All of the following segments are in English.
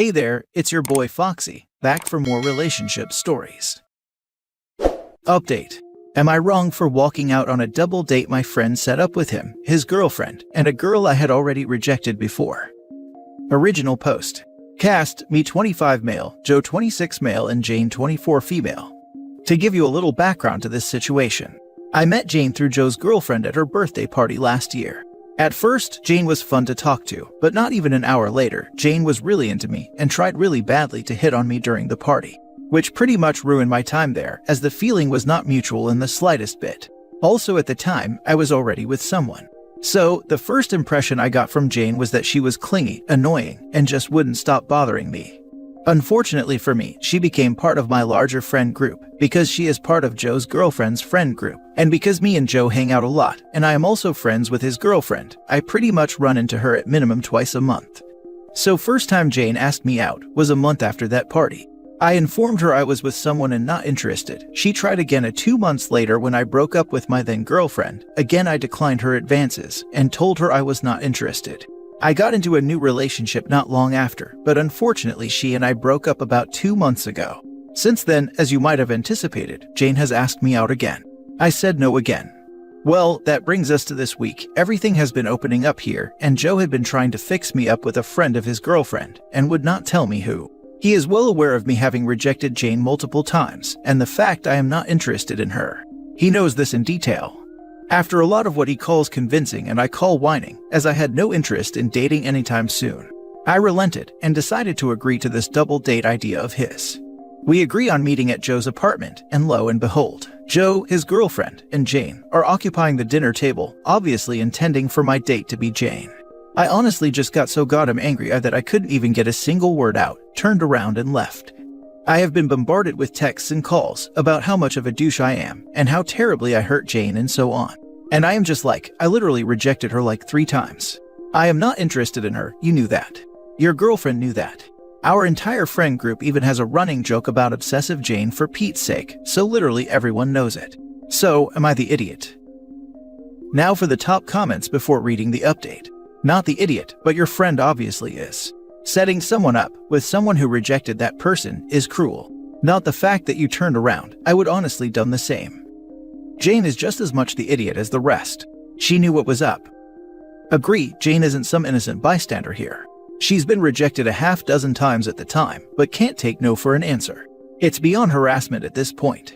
Hey there, it's your boy Foxy, back for more relationship stories. Update. Am I wrong for walking out on a double date my friend set up with him, his girlfriend, and a girl I had already rejected before? Original post. Cast, me 25 male, Joe 26 male and Jane 24 female. To give you a little background to this situation, I met Jane through Joe's girlfriend at her birthday party last year. At first, Jane was fun to talk to, but not even an hour later, Jane was really into me and tried really badly to hit on me during the party, which pretty much ruined my time there as the feeling was not mutual in the slightest bit. Also at the time, I was already with someone. So, the first impression I got from Jane was that she was clingy, annoying, and just wouldn't stop bothering me. Unfortunately for me, she became part of my larger friend group because she is part of Joe's girlfriend's friend group, and because me and Joe hang out a lot, and I am also friends with his girlfriend, I pretty much run into her at minimum twice a month. So first time Jane asked me out was a month after that party. I informed her I was with someone and not interested. She tried again 2 months later when I broke up with my then girlfriend. Again I declined her advances and told her I was not interested. I got into a new relationship not long after, but unfortunately she and I broke up about 2 months ago. Since then, as you might have anticipated, Jane has asked me out again. I said no again. Well, that brings us to this week. Everything has been opening up here, and Joe had been trying to fix me up with a friend of his girlfriend, and would not tell me who. He is well aware of me having rejected Jane multiple times, and the fact I am not interested in her. He knows this in detail. After a lot of what he calls convincing and I call whining, as I had no interest in dating anytime soon, I relented and decided to agree to this double date idea of his. We agree on meeting at Joe's apartment, and lo and behold, Joe, his girlfriend, and Jane are occupying the dinner table, obviously intending for my date to be Jane. I honestly just got so goddamn angry that I couldn't even get a single word out, turned around and left. I have been bombarded with texts and calls about how much of a douche I am and how terribly I hurt Jane and so on. And I am just like, I literally rejected her like 3 times. I am not interested in her, you knew that. Your girlfriend knew that. Our entire friend group even has a running joke about obsessive Jane for Pete's sake, so literally everyone knows it. So, am I the idiot? Now for the top comments before reading the update. Not the idiot, but your friend obviously is. Setting someone up with someone who rejected that person is cruel. Not the fact that you turned around, I would honestly done the same. Jane is just as much the idiot as the rest. She knew what was up. Agree, Jane isn't some innocent bystander here. She's been rejected a half dozen times at the time, but can't take no for an answer. It's beyond harassment at this point.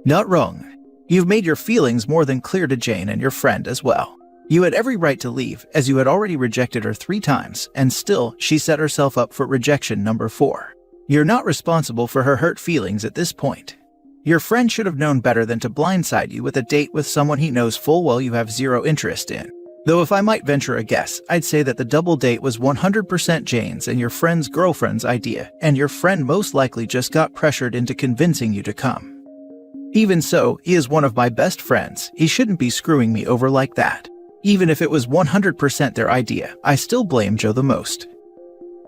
Not wrong. You've made your feelings more than clear to Jane and your friend as well. You had every right to leave, as you had already rejected her 3 times, and still, she set herself up for rejection number 4. You're not responsible for her hurt feelings at this point. Your friend should have known better than to blindside you with a date with someone he knows full well you have zero interest in. Though if I might venture a guess, I'd say that the double date was 100% Jane's and your friend's girlfriend's idea, and your friend most likely just got pressured into convincing you to come. Even so, he is one of my best friends. He shouldn't be screwing me over like that. Even if it was 100% their idea, I still blame Joe the most.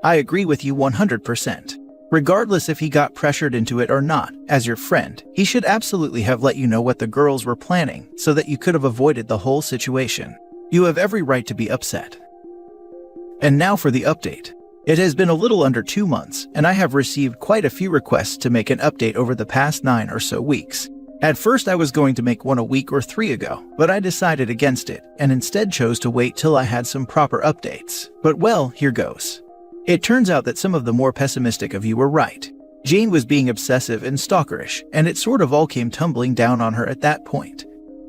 I agree with you 100%. Regardless if he got pressured into it or not, as your friend, he should absolutely have let you know what the girls were planning so that you could have avoided the whole situation. You have every right to be upset. And now for the update. It has been a little under 2 months, and I have received quite a few requests to make an update over the past 9 or so weeks. At first I was going to make one a week or 3 ago, but I decided against it, and instead chose to wait till I had some proper updates. But well, here goes. It turns out that some of the more pessimistic of you were right. Jane was being obsessive and stalkerish, and it sort of all came tumbling down on her at that point.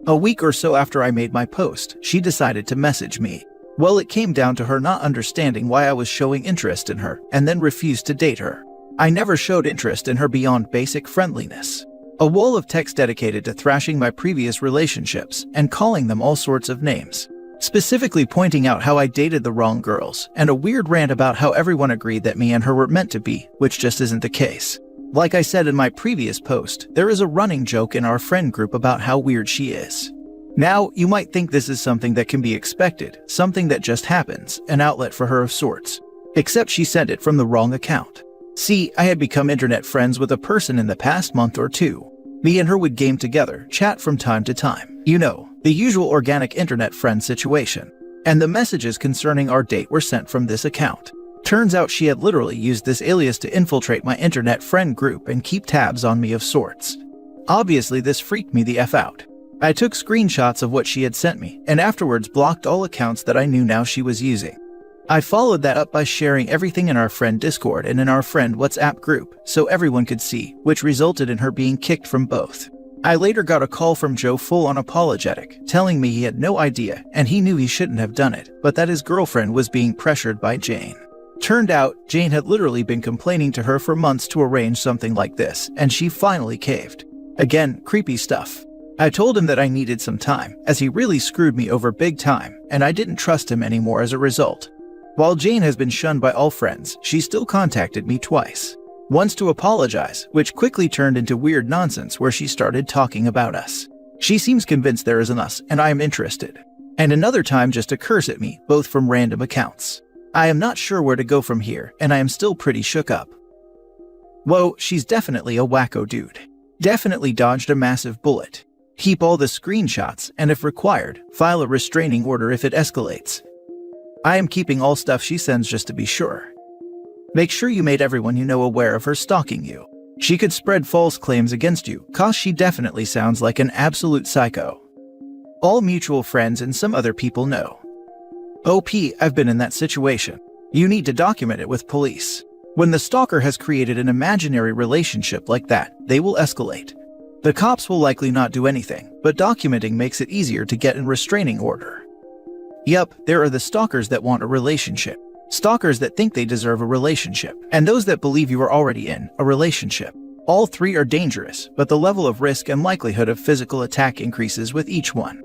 A week or so after I made my post, she decided to message me. Well, it came down to her not understanding why I was showing interest in her, and then refused to date her. I never showed interest in her beyond basic friendliness. A wall of text dedicated to thrashing my previous relationships and calling them all sorts of names. Specifically pointing out how I dated the wrong girls, and a weird rant about how everyone agreed that me and her were meant to be, which just isn't the case. Like I said in my previous post, there is a running joke in our friend group about how weird she is. Now, you might think this is something that can be expected, something that just happens, an outlet for her of sorts. Except she sent it from the wrong account. See, I had become internet friends with a person in the past month or 2. Me and her would game together, chat from time to time. You know, the usual organic internet friend situation. And the messages concerning our date were sent from this account. Turns out she had literally used this alias to infiltrate my internet friend group and keep tabs on me of sorts. Obviously, this freaked me the F out. I took screenshots of what she had sent me, and afterwards blocked all accounts that I knew now she was using. I followed that up by sharing everything in our friend Discord and in our friend WhatsApp group, so everyone could see, which resulted in her being kicked from both. I later got a call from Joe full-on apologetic, telling me he had no idea and he knew he shouldn't have done it, but that his girlfriend was being pressured by Jane. Turned out, Jane had literally been complaining to her for months to arrange something like this, and she finally caved. Again, creepy stuff. I told him that I needed some time, as he really screwed me over big time, and I didn't trust him anymore as a result. While Jane has been shunned by all friends, she still contacted me twice. Once to apologize, which quickly turned into weird nonsense where she started talking about us. She seems convinced there is an us, and I am interested. And another time just to curse at me, both from random accounts. I am not sure where to go from here, and I am still pretty shook up. Whoa, she's definitely a wacko dude. Definitely dodged a massive bullet. Keep all the screenshots, and if required, file a restraining order if it escalates. I am keeping all stuff she sends just to be sure. Make sure you made everyone you know aware of her stalking you. She could spread false claims against you, cause she definitely sounds like an absolute psycho. All mutual friends and some other people know. OP, I've been in that situation. You need to document it with police. When the stalker has created an imaginary relationship like that, they will escalate. The cops will likely not do anything, but documenting makes it easier to get a restraining order. Yup, there are the stalkers that want a relationship, stalkers that think they deserve a relationship, and those that believe you are already in a relationship. All three are dangerous, but the level of risk and likelihood of physical attack increases with each one.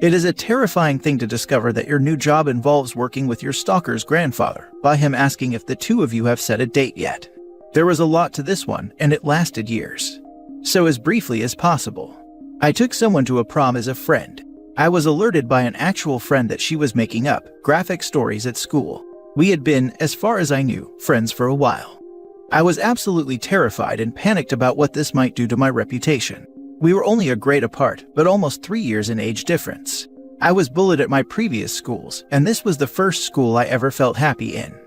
It is a terrifying thing to discover that your new job involves working with your stalker's grandfather, by him asking if the two of you have set a date yet. There was a lot to this one, and it lasted years. So as briefly as possible, I took someone to a prom as a friend. I was alerted by an actual friend that she was making up graphic stories at school. We had been, as far as I knew, friends for a while. I was absolutely terrified and panicked about what this might do to my reputation. We were only a grade apart, but almost 3 years in age difference. I was bullied at my previous schools, and this was the first school I ever felt happy in.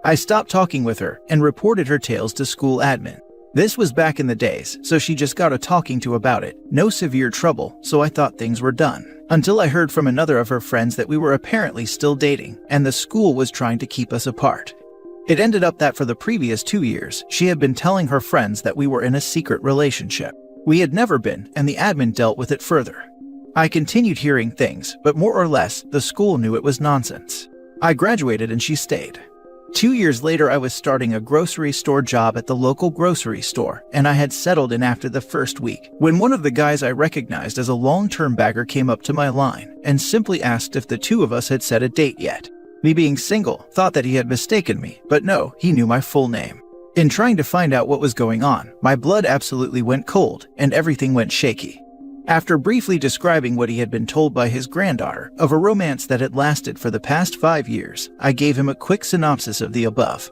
I stopped talking with her and reported her tales to school admin. This was back in the days, so she just got a talking to about it. No severe trouble, so I thought things were done. Until I heard from another of her friends that we were apparently still dating, and the school was trying to keep us apart. It ended up that for the previous 2 years, she had been telling her friends that we were in a secret relationship. We had never been, and the admin dealt with it further. I continued hearing things, but more or less, the school knew it was nonsense. I graduated and she stayed. 2 years later, I was starting a grocery store job at the local grocery store, and I had settled in after the first week, when one of the guys I recognized as a long-term bagger came up to my line and simply asked if the two of us had set a date yet. Me being single, thought that he had mistaken me, but no, he knew my full name. In trying to find out what was going on, my blood absolutely went cold, and everything went shaky. After briefly describing what he had been told by his granddaughter of a romance that had lasted for the past 5 years, I gave him a quick synopsis of the above.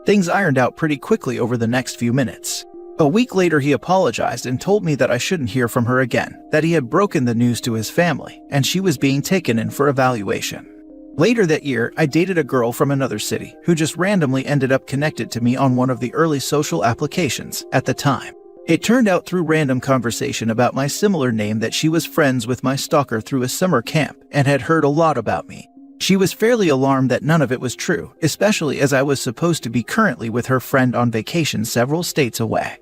Things ironed out pretty quickly over the next few minutes. A week later, he apologized and told me that I shouldn't hear from her again, that he had broken the news to his family, and she was being taken in for evaluation. Later that year, I dated a girl from another city who just randomly ended up connected to me on one of the early social applications at the time. It turned out through random conversation about my similar name that she was friends with my stalker through a summer camp and had heard a lot about me. She was fairly alarmed that none of it was true, especially as I was supposed to be currently with her friend on vacation several states away.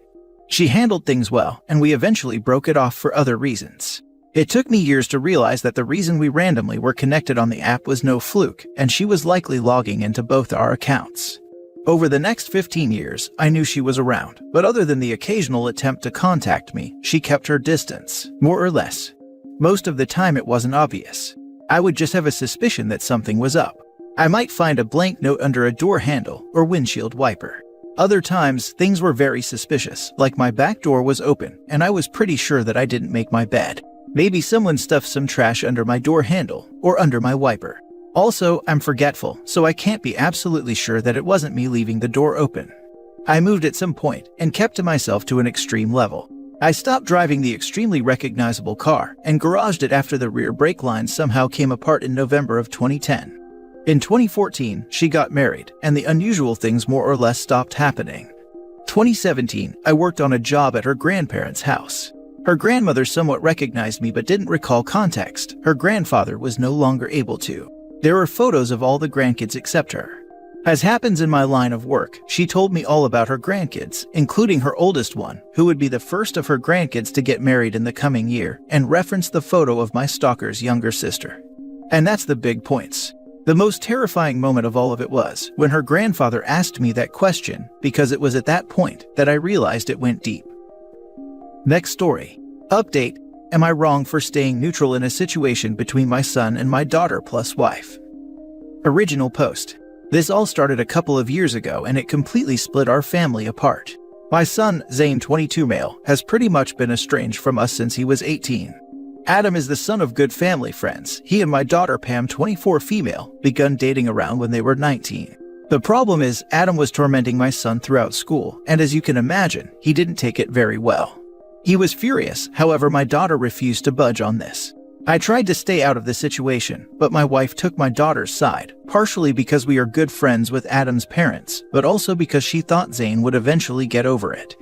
She handled things well, and we eventually broke it off for other reasons. It took me years to realize that the reason we randomly were connected on the app was no fluke, and she was likely logging into both our accounts. Over the next 15 years, I knew she was around, but other than the occasional attempt to contact me, she kept her distance, more or less. Most of the time it wasn't obvious. I would just have a suspicion that something was up. I might find a blank note under a door handle or windshield wiper. Other times, things were very suspicious, like my back door was open, and I was pretty sure that I didn't make my bed. Maybe someone stuffed some trash under my door handle or under my wiper. Also, I'm forgetful, so I can't be absolutely sure that it wasn't me leaving the door open. I moved at some point and kept to myself to an extreme level. I stopped driving the extremely recognizable car and garaged it after the rear brake lines somehow came apart in November of 2010. In 2014, she got married, and the unusual things more or less stopped happening. 2017, I worked on a job at her grandparents' house. Her grandmother somewhat recognized me but didn't recall context. Her grandfather was no longer able to. There were photos of all the grandkids except her. As happens in my line of work, she told me all about her grandkids, including her oldest one, who would be the first of her grandkids to get married in the coming year, and referenced the photo of my stalker's younger sister. And that's the big points. The most terrifying moment of all of it was when her grandfather asked me that question, because it was at that point that I realized it went deep. Next story. Update. Am I wrong for staying neutral in a situation between my son and my daughter plus wife? Original post. This all started a couple of years ago and it completely split our family apart. My son, Zane 22 male, has pretty much been estranged from us since he was 18. Adam is the son of good family friends. He and my daughter Pam 24 female begun dating around when they were 19. The problem is Adam was tormenting my son throughout school, and as you can imagine, he didn't take it very well. He was furious, however my daughter refused to budge on this. I tried to stay out of the situation, but my wife took my daughter's side, partially because we are good friends with Adam's parents, but also because she thought Zane would eventually get over it.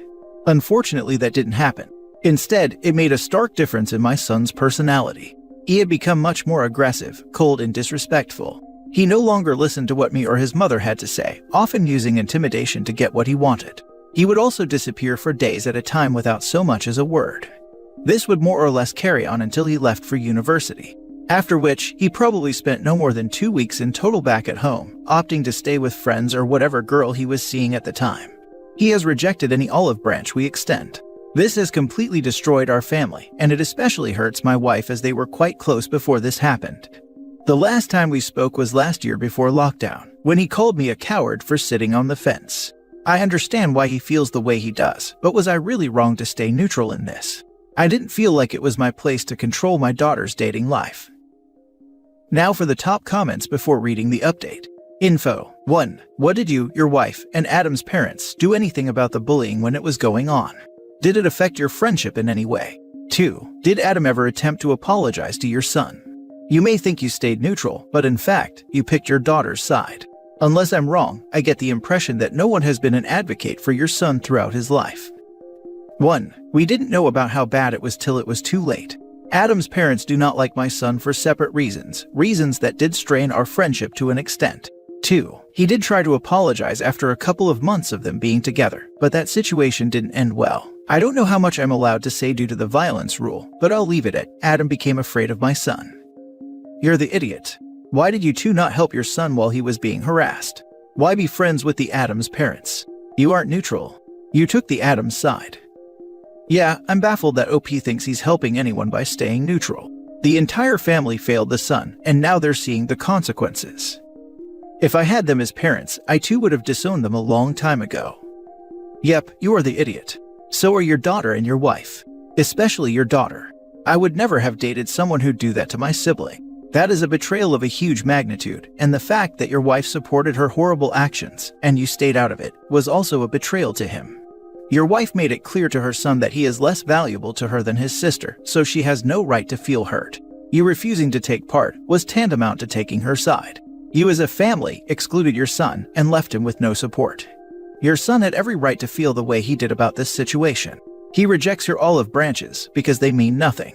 Unfortunately, that didn't happen. Instead, it made a stark difference in my son's personality. He had become much more aggressive, cold, and disrespectful. He no longer listened to what me or his mother had to say, often using intimidation to get what he wanted. He would also disappear for days at a time without so much as a word. This would more or less carry on until he left for university, after which he probably spent no more than 2 weeks in total back at home, opting to stay with friends or whatever girl he was seeing at the time. He has rejected any olive branch we extend. This has completely destroyed our family, and it especially hurts my wife as they were quite close before this happened. The last time we spoke was last year before lockdown, when he called me a coward for sitting on the fence. I understand why he feels the way he does, but was I really wrong to stay neutral in this? I didn't feel like it was my place to control my daughter's dating life. Now for the top comments before reading the update. Info. 1. What did you, your wife, and Adam's parents do anything about the bullying when it was going on? Did it affect your friendship in any way? 2. Did Adam ever attempt to apologize to your son? You may think you stayed neutral, but in fact, you picked your daughter's side. Unless I'm wrong, I get the impression that no one has been an advocate for your son throughout his life. 1. We didn't know about how bad it was till it was too late. Adam's parents do not like my son for separate reasons that did strain our friendship to an extent. 2. He did try to apologize after a couple of months of them being together, but that situation didn't end well. I don't know how much I'm allowed to say due to the violence rule, but I'll leave it at Adam became afraid of my son. You're the idiot. Why did you two not help your son while he was being harassed? Why be friends with the Adams parents? You aren't neutral. You took the Adams side. Yeah, I'm baffled that OP thinks he's helping anyone by staying neutral. The entire family failed the son, and now they're seeing the consequences. If I had them as parents, I too would have disowned them a long time ago. Yep, you are the idiot. So are your daughter and your wife. Especially your daughter. I would never have dated someone who'd do that to my sibling. That is a betrayal of a huge magnitude, and the fact that your wife supported her horrible actions, and you stayed out of it, was also a betrayal to him. Your wife made it clear to her son that he is less valuable to her than his sister, so she has no right to feel hurt. You refusing to take part was tantamount to taking her side. You as a family excluded your son and left him with no support. Your son had every right to feel the way he did about this situation. He rejects your olive branches because they mean nothing.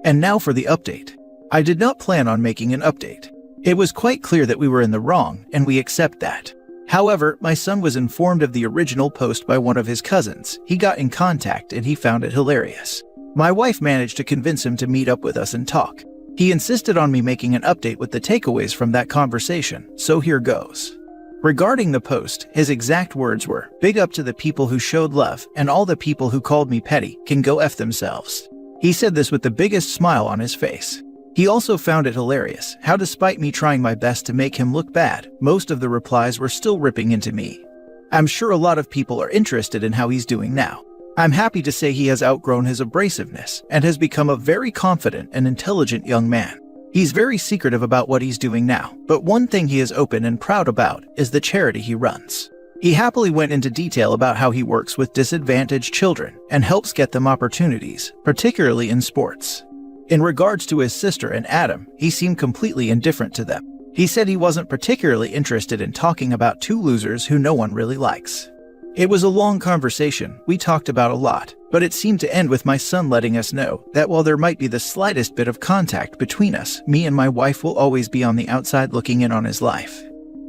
And now for the update. I did not plan on making an update. It was quite clear that we were in the wrong, and we accept that. However, my son was informed of the original post by one of his cousins. He got in contact and he found it hilarious. My wife managed to convince him to meet up with us and talk. He insisted on me making an update with the takeaways from that conversation, so here goes. Regarding the post, his exact words were, "Big up to the people who showed love, and all the people who called me petty can go F themselves." He said this with the biggest smile on his face. He also found it hilarious how despite me trying my best to make him look bad, most of the replies were still ripping into me. I'm sure a lot of people are interested in how he's doing now. I'm happy to say he has outgrown his abrasiveness and has become a very confident and intelligent young man. He's very secretive about what he's doing now, but one thing he is open and proud about is the charity he runs. He happily went into detail about how he works with disadvantaged children and helps get them opportunities, particularly in sports. In regards to his sister and Adam, he seemed completely indifferent to them. He said he wasn't particularly interested in talking about two losers who no one really likes. It was a long conversation, we talked about a lot, but it seemed to end with my son letting us know that while there might be the slightest bit of contact between us, me and my wife will always be on the outside looking in on his life.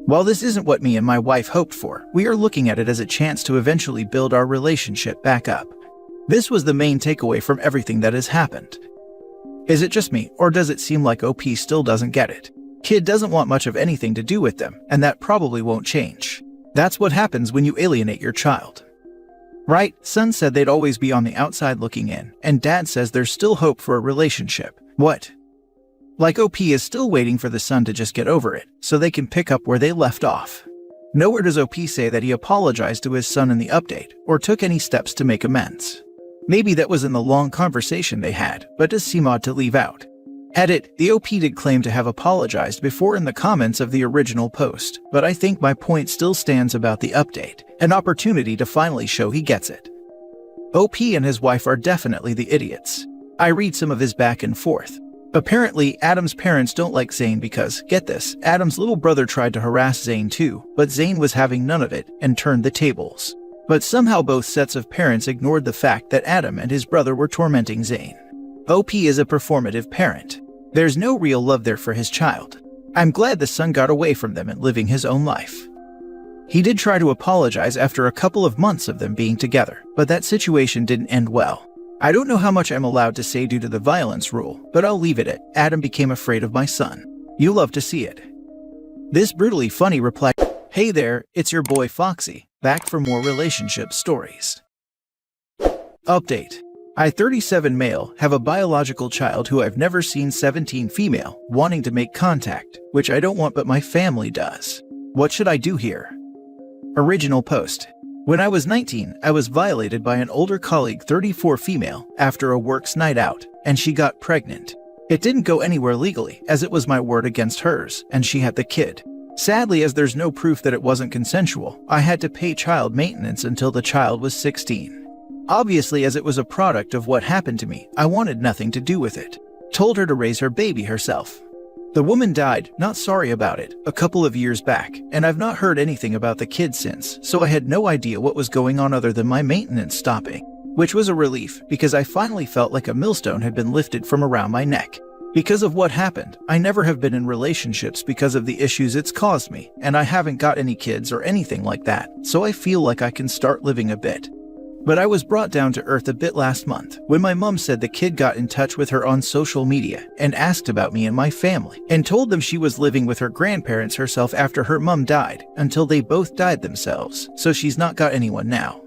While this isn't what me and my wife hoped for, we are looking at it as a chance to eventually build our relationship back up. This was the main takeaway from everything that has happened. Is it just me, or does it seem like OP still doesn't get it? Kid doesn't want much of anything to do with them, and that probably won't change. That's what happens when you alienate your child. Right, son said they'd always be on the outside looking in, and dad says there's still hope for a relationship. What? Like OP is still waiting for the son to just get over it, so they can pick up where they left off. Nowhere does OP say that he apologized to his son in the update, or took any steps to make amends. Maybe that was in the long conversation they had, but does seem odd to leave out. Edit, the OP did claim to have apologized before in the comments of the original post, but I think my point still stands about the update, an opportunity to finally show he gets it. OP and his wife are definitely the idiots. I read some of his back and forth. Apparently, Adam's parents don't like Zayn because, get this, Adam's little brother tried to harass Zayn too, but Zayn was having none of it and turned the tables. But somehow both sets of parents ignored the fact that Adam and his brother were tormenting Zayn. OP is a performative parent. There's no real love there for his child. I'm glad the son got away from them and living his own life. He did try to apologize after a couple of months of them being together, but that situation didn't end well. I don't know how much I'm allowed to say due to the violence rule, but I'll leave it at Adam became afraid of my son. You love to see it. This brutally funny reply, hey there, it's your boy Foxy, back for more relationship stories. Update. I, 37 male, have a biological child who I've never seen. 17 female, wanting to make contact, which I don't want but my family does. What should I do here? Original post. When I was 19, I was violated by an older colleague, 34 female, after a works night out, and she got pregnant. It didn't go anywhere legally, as it was my word against hers, and she had the kid. Sadly, as there's no proof that it wasn't consensual, I had to pay child maintenance until the child was 16. Obviously, as it was a product of what happened to me, I wanted nothing to do with it. Told her to raise her baby herself. The woman died, not sorry about it, a couple of years back, and I've not heard anything about the kid since, so I had no idea what was going on other than my maintenance stopping, which was a relief because I finally felt like a millstone had been lifted from around my neck. Because of what happened, I never have been in relationships because of the issues it's caused me, and I haven't got any kids or anything like that, so I feel like I can start living a bit. But I was brought down to earth a bit last month when my mom said the kid got in touch with her on social media and asked about me and my family and told them she was living with her grandparents herself after her mom died until they both died themselves, so she's not got anyone now.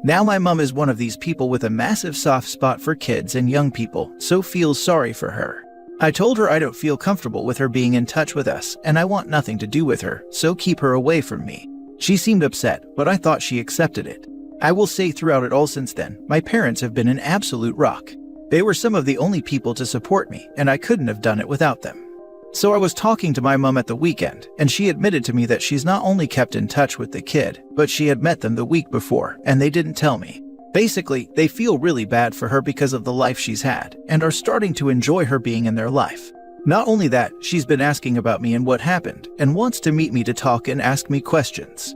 Now my mom is one of these people with a massive soft spot for kids and young people, so feels sorry for her. I told her I don't feel comfortable with her being in touch with us and I want nothing to do with her, so keep her away from me. She seemed upset, but I thought she accepted it. I will say throughout it all since then, my parents have been an absolute rock. They were some of the only people to support me, and I couldn't have done it without them. So I was talking to my mom at the weekend, and she admitted to me that she's not only kept in touch with the kid, but she had met them the week before, and they didn't tell me. Basically, they feel really bad for her because of the life she's had, and are starting to enjoy her being in their life. Not only that, she's been asking about me and what happened, and wants to meet me to talk and ask me questions.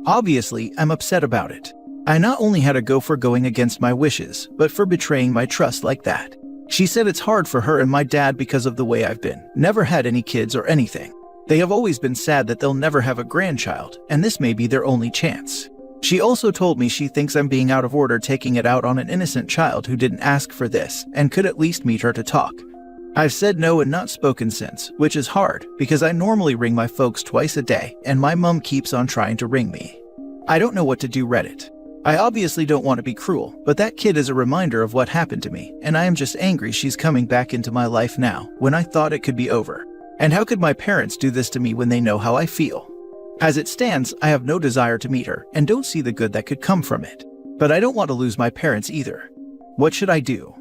Obviously, I'm upset about it. I not only had to go for going against my wishes, but for betraying my trust like that. She said it's hard for her and my dad because of the way I've been. Never had any kids or anything. They have always been sad that they'll never have a grandchild, and this may be their only chance. She also told me she thinks I'm being out of order taking it out on an innocent child who didn't ask for this, and could at least meet her to talk. I've said no and not spoken since, which is hard, because I normally ring my folks twice a day, and my mom keeps on trying to ring me. I don't know what to do. Reddit. I obviously don't want to be cruel, but that kid is a reminder of what happened to me, and I am just angry she's coming back into my life now, when I thought it could be over. And how could my parents do this to me when they know how I feel? As it stands, I have no desire to meet her, and don't see the good that could come from it. But I don't want to lose my parents either. What should I do?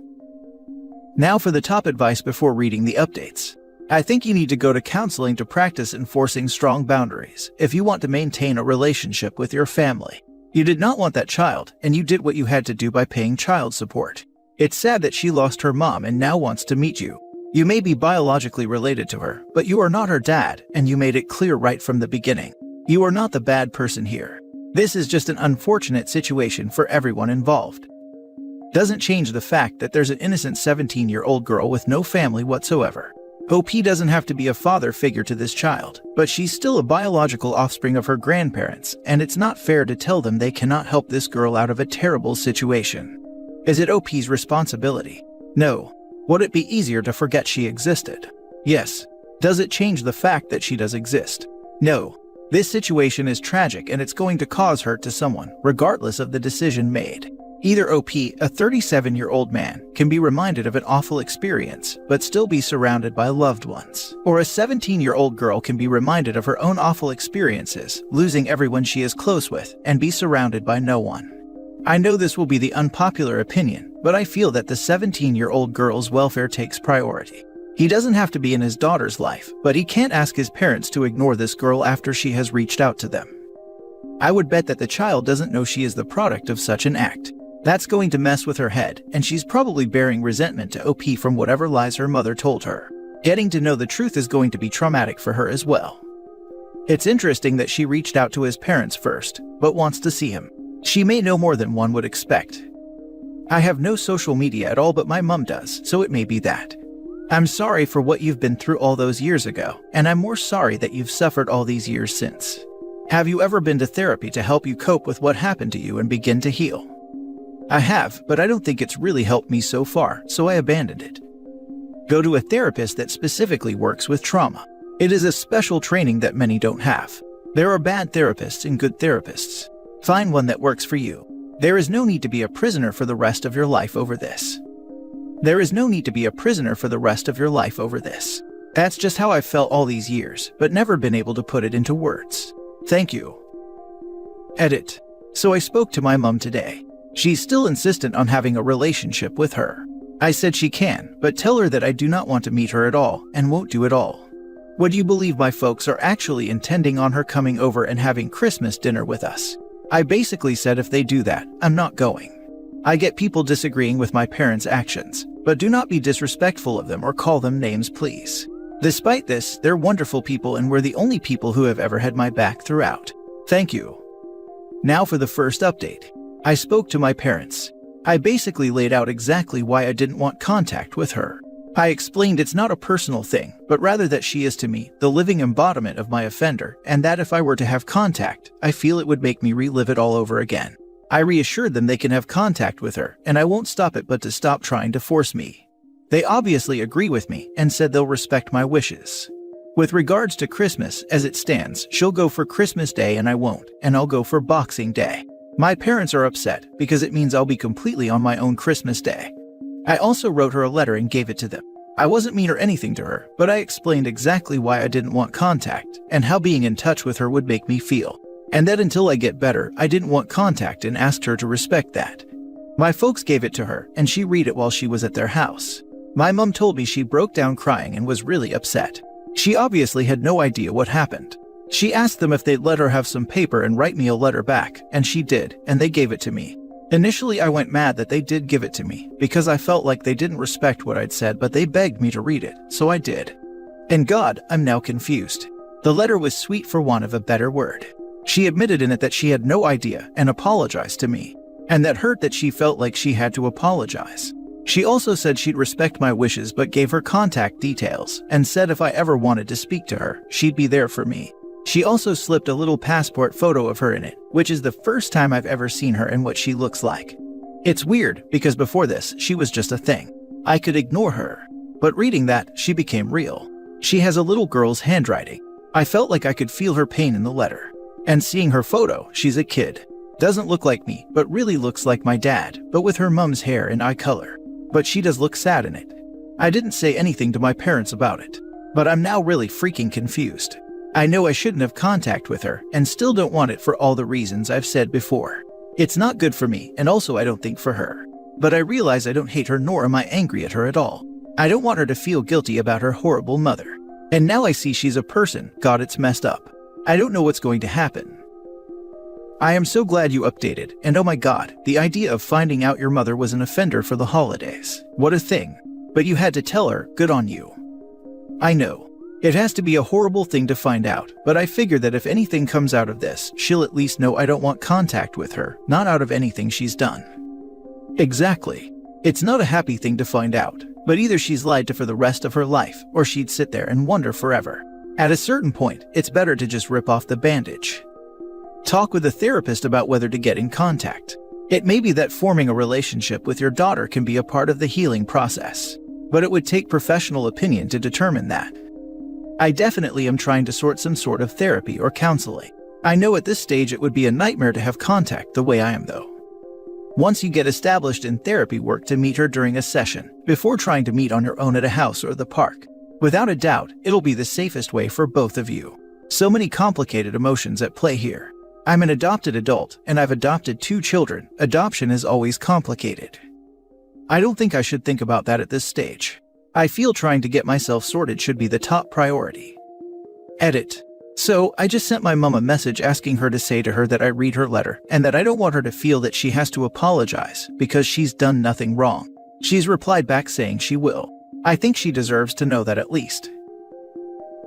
Now for the top advice before reading the updates. I think you need to go to counseling to practice enforcing strong boundaries if you want to maintain a relationship with your family. You did not want that child, and you did what you had to do by paying child support. It's sad that she lost her mom and now wants to meet you. You may be biologically related to her, but you are not her dad, and you made it clear right from the beginning. You are not the bad person here. This is just an unfortunate situation for everyone involved. Doesn't change the fact that there's an innocent 17-year-old girl with no family whatsoever. OP doesn't have to be a father figure to this child, but she's still a biological offspring of her grandparents, and it's not fair to tell them they cannot help this girl out of a terrible situation. Is it OP's responsibility? No. Would it be easier to forget she existed? Yes. Does it change the fact that she does exist? No. This situation is tragic and it's going to cause hurt to someone, regardless of the decision made. Either OP, a 37-year-old man, can be reminded of an awful experience, but still be surrounded by loved ones. Or a 17-year-old girl can be reminded of her own awful experiences, losing everyone she is close with, and be surrounded by no one. I know this will be the unpopular opinion, but I feel that the 17-year-old girl's welfare takes priority. He doesn't have to be in his daughter's life, but he can't ask his parents to ignore this girl after she has reached out to them. I would bet that the child doesn't know she is the product of such an act. That's going to mess with her head, and she's probably bearing resentment to OP from whatever lies her mother told her. Getting to know the truth is going to be traumatic for her as well. It's interesting that she reached out to his parents first, but wants to see him. She may know more than one would expect. I have no social media at all, but my mom does, so it may be that. I'm sorry for what you've been through all those years ago, and I'm more sorry that you've suffered all these years since. Have you ever been to therapy to help you cope with what happened to you and begin to heal? I have, but I don't think it's really helped me so far, so I abandoned it. Go to a therapist that specifically works with trauma. It is a special training that many don't have. There are bad therapists and good therapists. Find one that works for you. There is no need to be a prisoner for the rest of your life over this. There is no need to be a prisoner for the rest of your life over this. That's just how I've felt all these years, but never been able to put it into words. Thank you. Edit. So I spoke to my mom today. She's still insistent on having a relationship with her. I said she can, but tell her that I do not want to meet her at all and won't do it all. Would you believe my folks are actually intending on her coming over and having Christmas dinner with us? I basically said if they do that, I'm not going. I get people disagreeing with my parents' actions, but do not be disrespectful of them or call them names, please. Despite this, they're wonderful people and we're the only people who have ever had my back throughout. Thank you. Now for the first update. I spoke to my parents. I basically laid out exactly why I didn't want contact with her. I explained it's not a personal thing, but rather that she is to me the living embodiment of my offender, and that if I were to have contact, I feel it would make me relive it all over again. I reassured them they can have contact with her, and I won't stop it but to stop trying to force me. They obviously agree with me and said they'll respect my wishes. With regards to Christmas, as it stands, she'll go for Christmas Day and I won't, and I'll go for Boxing Day. My parents are upset because it means I'll be completely on my own Christmas Day. I also wrote her a letter and gave it to them. I wasn't mean or anything to her, but I explained exactly why I didn't want contact and how being in touch with her would make me feel. And that until I get better, I didn't want contact and asked her to respect that. My folks gave it to her and she read it while she was at their house. My mom told me she broke down crying and was really upset. She obviously had no idea what happened. She asked them if they'd let her have some paper and write me a letter back, and she did, and they gave it to me. Initially, I went mad that they did give it to me, because I felt like they didn't respect what I'd said, but they begged me to read it, so I did. And God, I'm now confused. The letter was sweet for want of a better word. She admitted in it that she had no idea and apologized to me, and that hurt that she felt like she had to apologize. She also said she'd respect my wishes but gave her contact details, and said if I ever wanted to speak to her, she'd be there for me. She also slipped a little passport photo of her in it, which is the first time I've ever seen her and what she looks like. It's weird, because before this, she was just a thing. I could ignore her. But reading that, she became real. She has a little girl's handwriting. I felt like I could feel her pain in the letter. And seeing her photo, she's a kid. Doesn't look like me, but really looks like my dad, but with her mom's hair and eye color. But she does look sad in it. I didn't say anything to my parents about it. But I'm now really freaking confused. I know I shouldn't have contact with her, and still don't want it for all the reasons I've said before. It's not good for me, and also I don't think for her. But I realize I don't hate her nor am I angry at her at all. I don't want her to feel guilty about her horrible mother. And now I see she's a person. God, it's messed up. I don't know what's going to happen. I am so glad you updated, and oh my God, the idea of finding out your mother was an offender for the holidays. What a thing. But you had to tell her, good on you. I know. It has to be a horrible thing to find out, but I figure that if anything comes out of this, she'll at least know I don't want contact with her, not out of anything she's done. Exactly. It's not a happy thing to find out, but either she's lied to for the rest of her life, or she'd sit there and wonder forever. At a certain point, it's better to just rip off the bandage. Talk with a therapist about whether to get in contact. It may be that forming a relationship with your daughter can be a part of the healing process, but it would take professional opinion to determine that. I definitely am trying to sort some sort of therapy or counseling. I know at this stage it would be a nightmare to have contact the way I am though. Once you get established in therapy work to meet her during a session, before trying to meet on your own at a house or the park. Without a doubt, it'll be the safest way for both of you. So many complicated emotions at play here. I'm an adopted adult, and I've adopted 2 children. Adoption is always complicated. I don't think I should think about that at this stage. I feel trying to get myself sorted should be the top priority. Edit. So, I just sent my mom a message asking her to say to her that I read her letter, and that I don't want her to feel that she has to apologize, because she's done nothing wrong. She's replied back saying she will. I think she deserves to know that at least.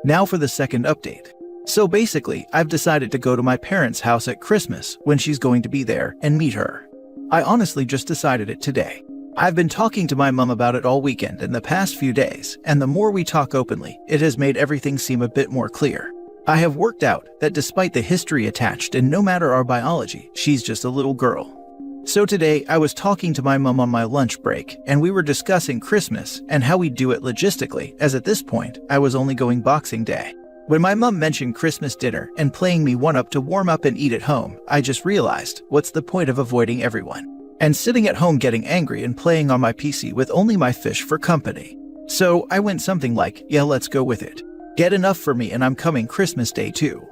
Now for the second update. So basically, I've decided to go to my parents' house at Christmas when she's going to be there and meet her. I honestly just decided it today. I've been talking to my mom about it all weekend and the past few days, and the more we talk openly, it has made everything seem a bit more clear. I have worked out that despite the history attached and no matter our biology, she's just a little girl. So today, I was talking to my mom on my lunch break, and we were discussing Christmas and how we'd do it logistically, as at this point, I was only going Boxing Day. When my mom mentioned Christmas dinner and playing me one up to warm up and eat at home, I just realized, what's the point of avoiding everyone? And sitting at home getting angry and playing on my PC with only my fish for company. So I went something like, yeah, let's go with it. Get enough for me and I'm coming Christmas Day too.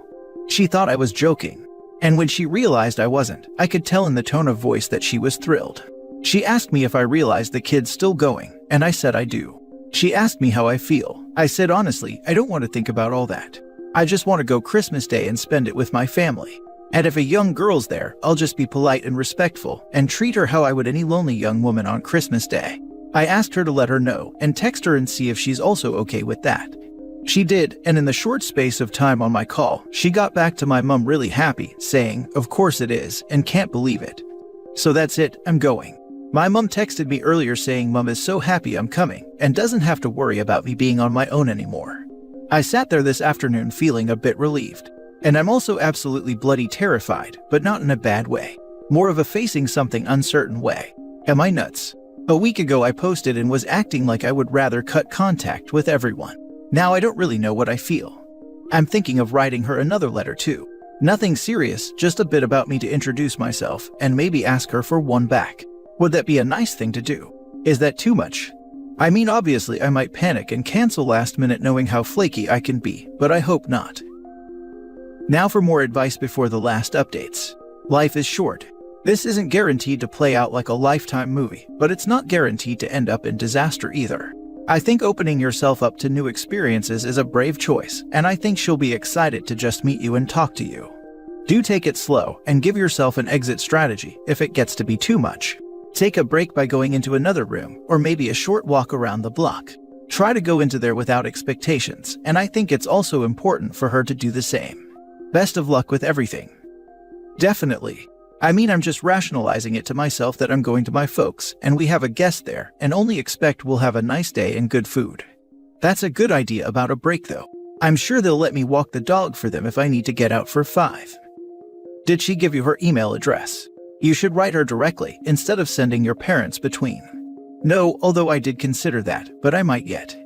She thought I was joking. And when she realized I wasn't, I could tell in the tone of voice that she was thrilled. She asked me if I realized the kid's still going, and I said I do. She asked me how I feel. I said honestly, I don't want to think about all that. I just want to go Christmas Day and spend it with my family. And if a young girl's there, I'll just be polite and respectful and treat her how I would any lonely young woman on Christmas Day. I asked her to let her know and text her and see if she's also okay with that. She did, and in the short space of time on my call, she got back to my mom really happy, saying, of course it is, and can't believe it. So that's it, I'm going. My mom texted me earlier saying mom is so happy I'm coming and doesn't have to worry about me being on my own anymore. I sat there this afternoon feeling a bit relieved. And I'm also absolutely bloody terrified, but not in a bad way. More of a facing something uncertain way. Am I nuts? A week ago I posted and was acting like I would rather cut contact with everyone. Now I don't really know what I feel. I'm thinking of writing her another letter too. Nothing serious, just a bit about me to introduce myself and maybe ask her for one back. Would that be a nice thing to do? Is that too much? I mean, obviously I might panic and cancel last minute knowing how flaky I can be, but I hope not. Now for more advice before the last updates. Life is short. This isn't guaranteed to play out like a Lifetime movie, but it's not guaranteed to end up in disaster either. I think opening yourself up to new experiences is a brave choice, and I think she'll be excited to just meet you and talk to you. Do take it slow and give yourself an exit strategy if it gets to be too much. Take a break by going into another room, or maybe a short walk around the block. Try to go into there without expectations, and I think it's also important for her to do the same. Best of luck with everything. Definitely. I mean, I'm just rationalizing it to myself that I'm going to my folks, and we have a guest there, and only expect we'll have a nice day and good food. That's a good idea about a break though. I'm sure they'll let me walk the dog for them if I need to get out for 5. Did she give you her email address? You should write her directly instead of sending your parents between. No, although I did consider that, but I might yet.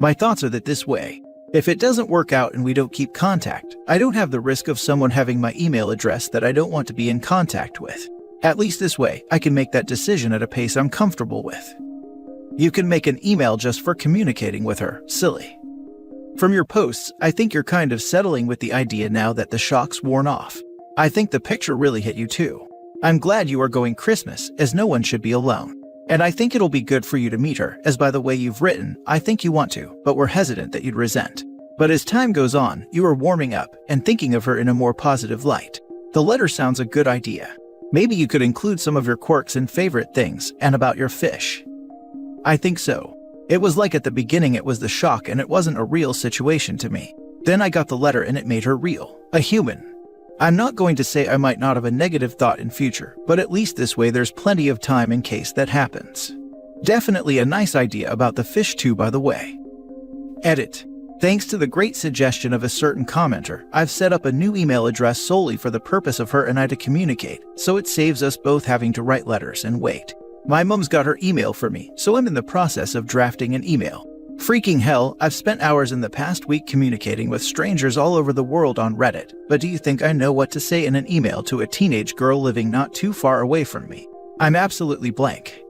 My thoughts are that this way, if it doesn't work out and we don't keep contact, I don't have the risk of someone having my email address that I don't want to be in contact with. At least this way, I can make that decision at a pace I'm comfortable with. You can make an email just for communicating with her, silly. From your posts, I think you're kind of settling with the idea now that the shock's worn off. I think the picture really hit you too. I'm glad you are going Christmas, as no one should be alone. And I think it'll be good for you to meet her, as by the way you've written, I think you want to, but we're hesitant that you'd resent. But as time goes on, you are warming up and thinking of her in a more positive light. The letter sounds a good idea. Maybe you could include some of your quirks and favorite things, and about your fish. I think so. It was like at the beginning it was the shock and it wasn't a real situation to me. Then I got the letter and it made her real, a human. I'm not going to say I might not have a negative thought in future, but at least this way there's plenty of time in case that happens. Definitely a nice idea about the fish too, by the way. Edit. Thanks to the great suggestion of a certain commenter, I've set up a new email address solely for the purpose of her and I to communicate, so it saves us both having to write letters and wait. My mum's got her email for me, so I'm in the process of drafting an email. Freaking hell, I've spent hours in the past week communicating with strangers all over the world on Reddit, but do you think I know what to say in an email to a teenage girl living not too far away from me? I'm absolutely blank.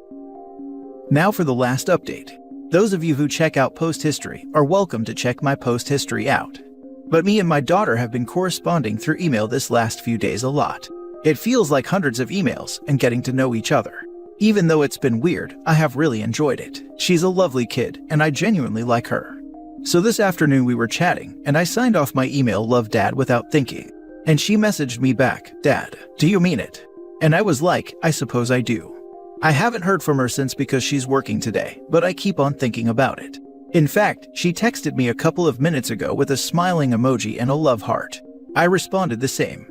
Now for the last update. Those of you who check out post history are welcome to check my post history out. But me and my daughter have been corresponding through email this last few days a lot. It feels like hundreds of emails and getting to know each other. Even though it's been weird, I have really enjoyed it. She's a lovely kid, and I genuinely like her. So this afternoon we were chatting, and I signed off my email "Love Dad" without thinking. And she messaged me back, "Dad, do you mean it?" And I was like, I suppose I do. I haven't heard from her since because she's working today, but I keep on thinking about it. In fact, she texted me a couple of minutes ago with a smiling emoji and a love heart. I responded the same.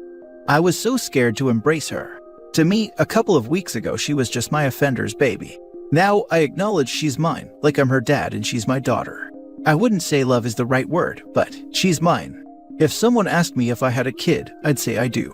I was so scared to embrace her. To me, a couple of weeks ago she was just my offender's baby. Now I acknowledge she's mine, like I'm her dad and she's my daughter. I wouldn't say love is the right word, but she's mine. If someone asked me if I had a kid, I'd say I do.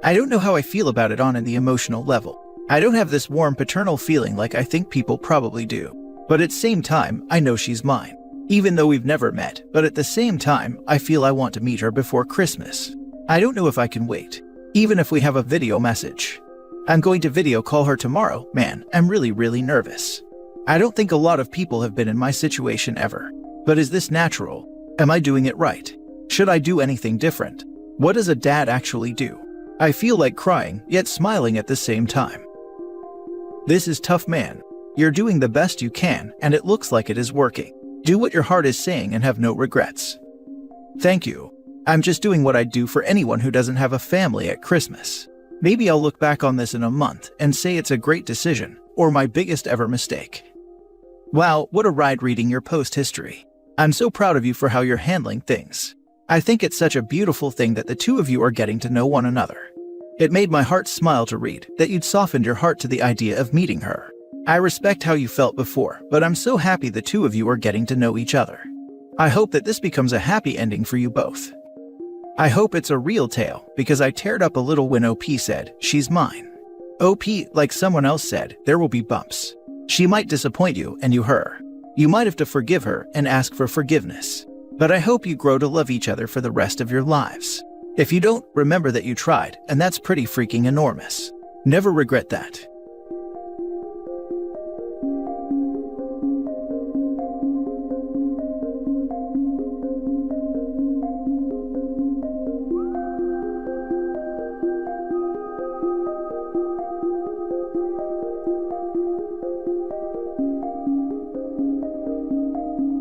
I don't know how I feel about it on the emotional level. I don't have this warm paternal feeling like I think people probably do. But at the same time, I know she's mine. Even though we've never met, but at the same time, I feel I want to meet her before Christmas. I don't know if I can wait, even if we have a video message. I'm going to video call her tomorrow. Man, I'm really nervous. I don't think a lot of people have been in my situation ever. But is this natural? Am I doing it right? Should I do anything different? What does a dad actually do? I feel like crying, yet smiling at the same time. This is tough, man. You're doing the best you can, and it looks like it is working. Do what your heart is saying and have no regrets. Thank you. I'm just doing what I'd do for anyone who doesn't have a family at Christmas. Maybe I'll look back on this in a month and say it's a great decision, or my biggest ever mistake. Wow, what a ride reading your post history. I'm so proud of you for how you're handling things. I think it's such a beautiful thing that the two of you are getting to know one another. It made my heart smile to read that you'd softened your heart to the idea of meeting her. I respect how you felt before, but I'm so happy the two of you are getting to know each other. I hope that this becomes a happy ending for you both. I hope it's a real tale, because I teared up a little when OP said, "She's mine." OP, like someone else said, there will be bumps. She might disappoint you and you her. You might have to forgive her and ask for forgiveness. But I hope you grow to love each other for the rest of your lives. If you don't, remember that you tried, and that's pretty freaking enormous. Never regret that.